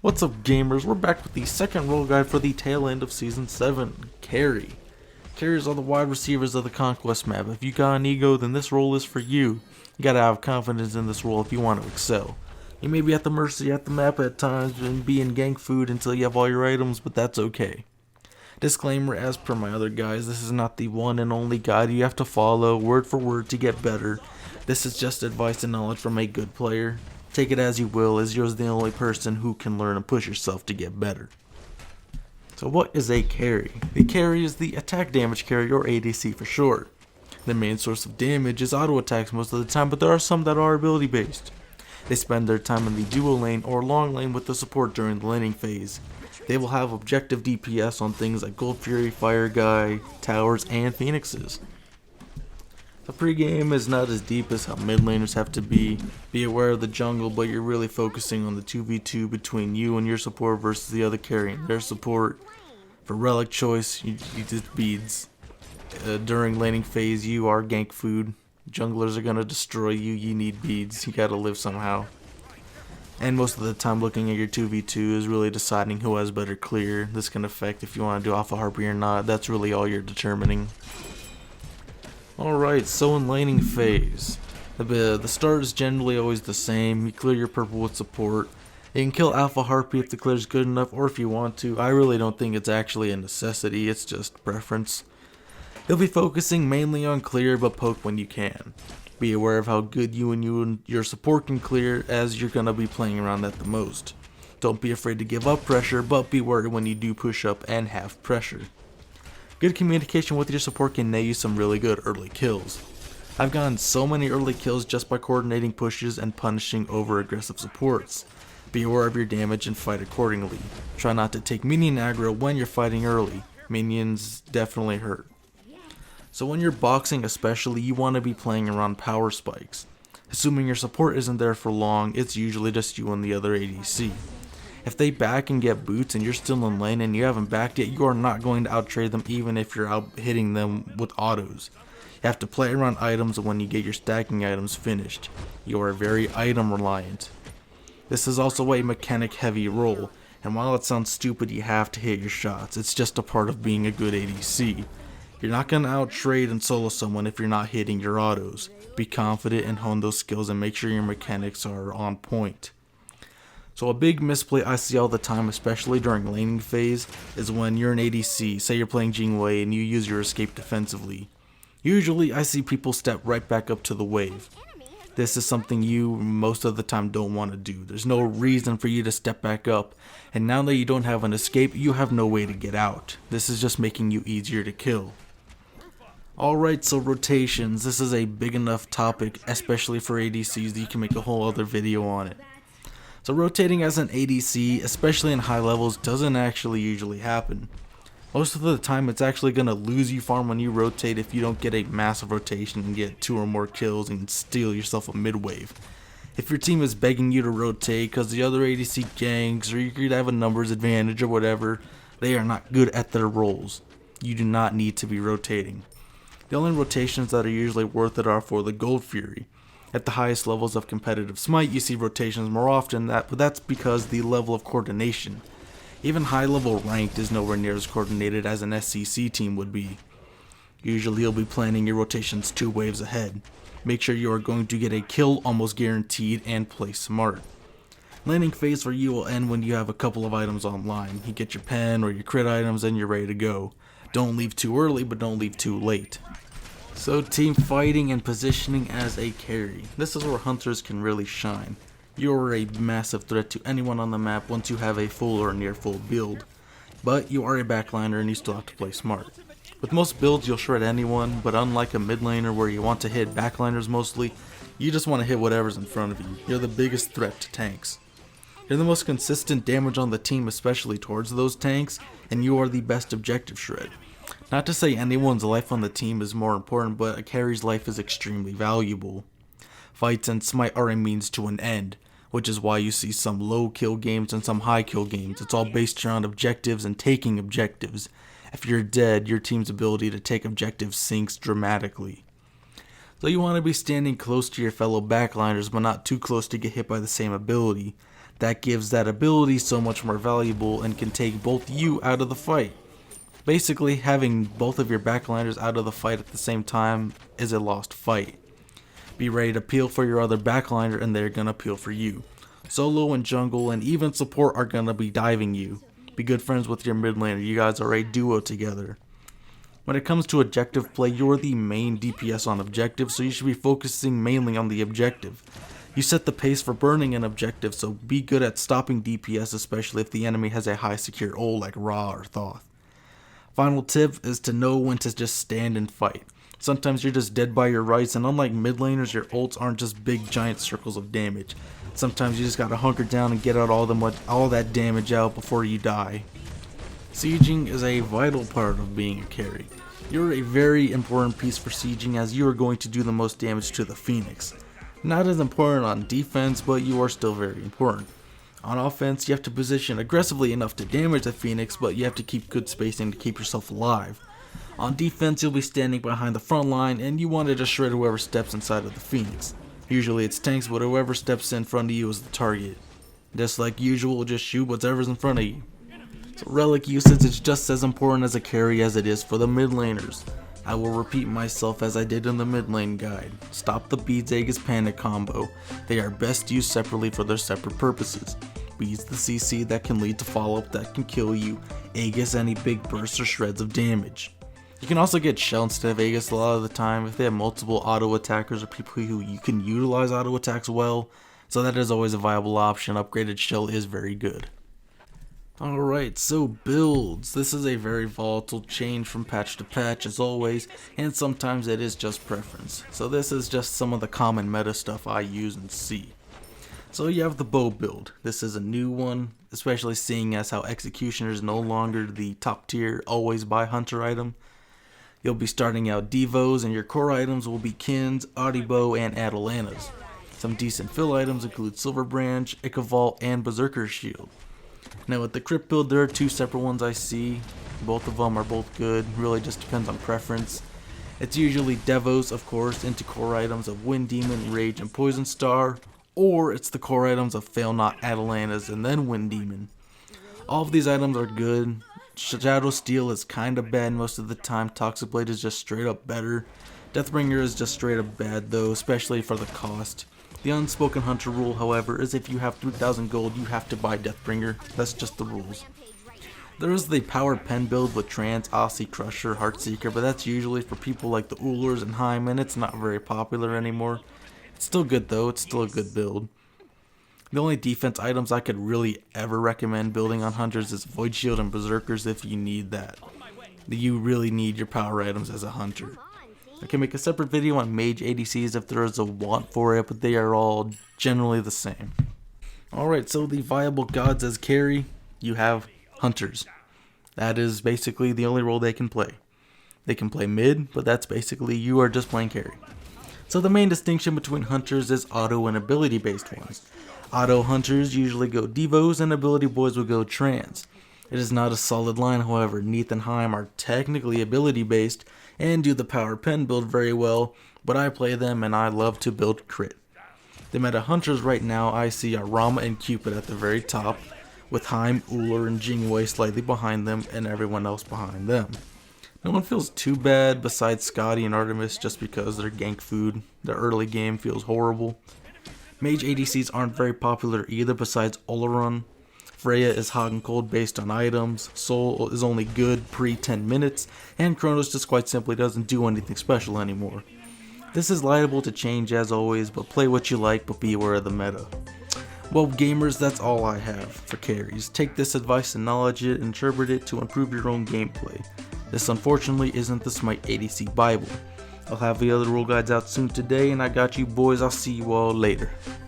What's up, gamers? We're back with the second role guide for the tail end of Season 7, Carry. Carries are the wide receivers of the Conquest map. If you got an ego, then this role is for you. You gotta have confidence in this role if you want to excel. You may be at the mercy at the map at times and be in gank food until you have all your items, but that's okay. Disclaimer, as per my other guides, this is not the one and only guide you have to follow word for word to get better. This is just advice and knowledge from a good player. Take it as you will, as you're the only person who can learn and push yourself to get better. So what is a carry? The carry is the attack damage carry, or ADC for short. The main source of damage is auto attacks most of the time, but there are some that are ability based. They spend their time in the dual lane or long lane with the support during the laning phase. They will have objective DPS on things like Gold Fury, Fire Guy, Towers, and Phoenixes. The pregame is not as deep as how mid laners have to be. Be aware of the jungle, but you're really focusing on the 2v2 between you and your support versus the other carry and their support. For relic choice, you just beads. During laning phase, you are gank food. Junglers are gonna destroy you, you need beads, you gotta live somehow. And most of the time looking at your 2v2 is really deciding who has better clear. This can affect if you want to do Alpha Harpy or not. That's really all you're determining. Alright, so in laning phase, the start is generally always the same. You clear your purple with support. You can kill Alpha Harpy if the clear is good enough or if you want to. I really don't think it's actually a necessity, it's just preference. You'll be focusing mainly on clear, but poke when you can. Be aware of how good you and your support can clear, as you're going to be playing around that the most. Don't be afraid to give up pressure, but be worried when you do push up and have pressure. Good communication with your support can net you some really good early kills. I've gotten so many early kills just by coordinating pushes and punishing over aggressive supports. Be aware of your damage and fight accordingly. Try not to take minion aggro when you're fighting early. Minions definitely hurt. So when you're boxing especially, you want to be playing around power spikes. Assuming your support isn't there for long, it's usually just you and the other ADC. If they back and get boots and you're still in lane and you haven't backed yet, you are not going to outtrade them even if you're out hitting them with autos. You have to play around items when you get your stacking items finished. You are very item reliant. This is also a mechanic heavy role, and while it sounds stupid, you have to hit your shots. It's just a part of being a good ADC. You're not going to outtrade and solo someone if you're not hitting your autos. Be confident and hone those skills and make sure your mechanics are on point. So a big misplay I see all the time, especially during laning phase, is when you're an ADC, say you're playing Jingwei and you use your escape defensively. Usually I see people step right back up to the wave. This is something you most of the time don't want to do. There's no reason for you to step back up, and now that you don't have an escape, you have no way to get out. This is just making you easier to kill. Alright, so rotations. This is a big enough topic, especially for ADCs, that you can make a whole other video on it. So rotating as an ADC, especially in high levels, doesn't actually usually happen. Most of the time it's actually going to lose you farm when you rotate if you don't get a massive rotation and get 2 or more kills and steal yourself a mid wave. If your team is begging you to rotate because the other ADC ganks or you could have a numbers advantage or whatever, they are not good at their roles. You do not need to be rotating. The only rotations that are usually worth it are for the Gold Fury. At the highest levels of competitive Smite, you see rotations more often, but that's because the level of coordination. Even high level ranked is nowhere near as coordinated as an SCC team would be. Usually you'll be planning your rotations 2 waves ahead. Make sure you are going to get a kill almost guaranteed and play smart. Laning phase for you will end when you have a couple of items online. You get your pen or your crit items and you're ready to go. Don't leave too early, but don't leave too late. So team fighting and positioning as a carry. This is where hunters can really shine. You are a massive threat to anyone on the map once you have a full or near full build. But you are a backliner and you still have to play smart. With most builds you'll shred anyone, but unlike a mid laner where you want to hit backliners mostly, you just want to hit whatever's in front of you. You're the biggest threat to tanks. You're the most consistent damage on the team, especially towards those tanks, and you are the best objective shred. Not to say anyone's life on the team is more important, but a carry's life is extremely valuable. Fights and Smite are a means to an end, which is why you see some low kill games and some high kill games. It's all based around objectives and taking objectives. If you're dead, your team's ability to take objectives sinks dramatically. So you want to be standing close to your fellow backliners, but not too close to get hit by the same ability. That gives that ability so much more valuable and can take both you out of the fight. Basically, having both of your backliners out of the fight at the same time is a lost fight. Be ready to peel for your other backliner and they're gonna peel for you. Solo and jungle and even support are gonna be diving you. Be good friends with your mid laner, you guys are a duo together. When it comes to objective play, you're the main DPS on objective, so you should be focusing mainly on the objective. You set the pace for burning an objective, so be good at stopping DPS, especially if the enemy has a high secure ult like Ra or Thoth. Final tip is to know when to just stand and fight. Sometimes you're just dead by your rights, and unlike mid laners, your ults aren't just big giant circles of damage. Sometimes you just gotta hunker down and get out all that damage out before you die. Sieging is a vital part of being a carry. You're a very important piece for sieging, as you are going to do the most damage to the Phoenix. Not as important on defense, but you are still very important. On offense, you have to position aggressively enough to damage the Phoenix, but you have to keep good spacing to keep yourself alive. On defense, you'll be standing behind the front line, and you want to just shred whoever steps inside of the Phoenix. Usually it's tanks, but whoever steps in front of you is the target. Just like usual, just shoot whatever's in front of you. So relic usage is just as important as a carry as it is for the mid laners. I will repeat myself as I did in the mid lane guide. Stop the Beads Aegis Panic combo. They are best used separately for their separate purposes. Beads the CC that can lead to follow up that can kill you. Aegis any big bursts or shreds of damage. You can also get Shell instead of Aegis a lot of the time if they have multiple auto attackers or people who you can utilize auto attacks well, so that is always a viable option. Upgraded Shell is very good. Alright, so builds. This is a very volatile change from patch to patch as always, and sometimes it is just preference. So this is just some of the common meta stuff I use and see. So you have the bow build. This is a new one, especially seeing as how Executioner is no longer the top tier always buy hunter item. You'll be starting out Devos, and your core items will be Kins, Audibo, and Atalantas. Some decent fill items include Silver Branch, Ikavault, and Berserker Shield. Now with the crypt build, there are two separate ones I see. Both of them are both good, really just depends on preference. It's usually Devos, of course, into core items of Wind Demon, Rage, and Poison Star, or it's the core items of Fail Not, Atalantas, and then Wind Demon. All of these items are good. Shadow Steel is kinda bad most of the time. Toxic Blade is just straight up better. Deathbringer is just straight up bad though, especially for the cost. The unspoken hunter rule, however, is if you have 3,000 gold, you have to buy Deathbringer. That's just the rules. There is the power pen build with Trance, Aussie Crusher, Heartseeker, but that's usually for people like the Ulers and Heim, and it's not very popular anymore. It's still good though, it's still a good build. The only defense items I could really ever recommend building on hunters is Void Shield and Berserkers if you need that. You really need your power items as a hunter. I can make a separate video on mage ADCs if there is a want for it, but they are all generally the same. Alright, so the viable gods as carry, you have hunters. That is basically the only role they can play. They can play mid, but that's basically you are just playing carry. So the main distinction between hunters is auto and ability based ones. Auto hunters usually go Devos and ability boys will go Trance. It is not a solid line, however. Neith and Heim are technically ability based and do the power pen build very well, but I play them and I love to build crit. The meta hunters right now I see are Rama and Cupid at the very top, with Heim, Uller, and Jingwei slightly behind them and everyone else behind them. No one feels too bad besides Scotty and Artemis just because they're gank food. The early game feels horrible. Mage ADCs aren't very popular either besides Oleron. Freya is hot and cold based on items, Soul is only good pre 10 minutes, and Kronos just quite simply doesn't do anything special anymore. This is liable to change as always, but play what you like, but be aware of the meta. Well gamers, that's all I have for carries. Take this advice and knowledge it and interpret it to improve your own gameplay. This unfortunately isn't the Smite ADC Bible. I'll have the other rule guides out soon today, and I got you boys, I'll see you all later.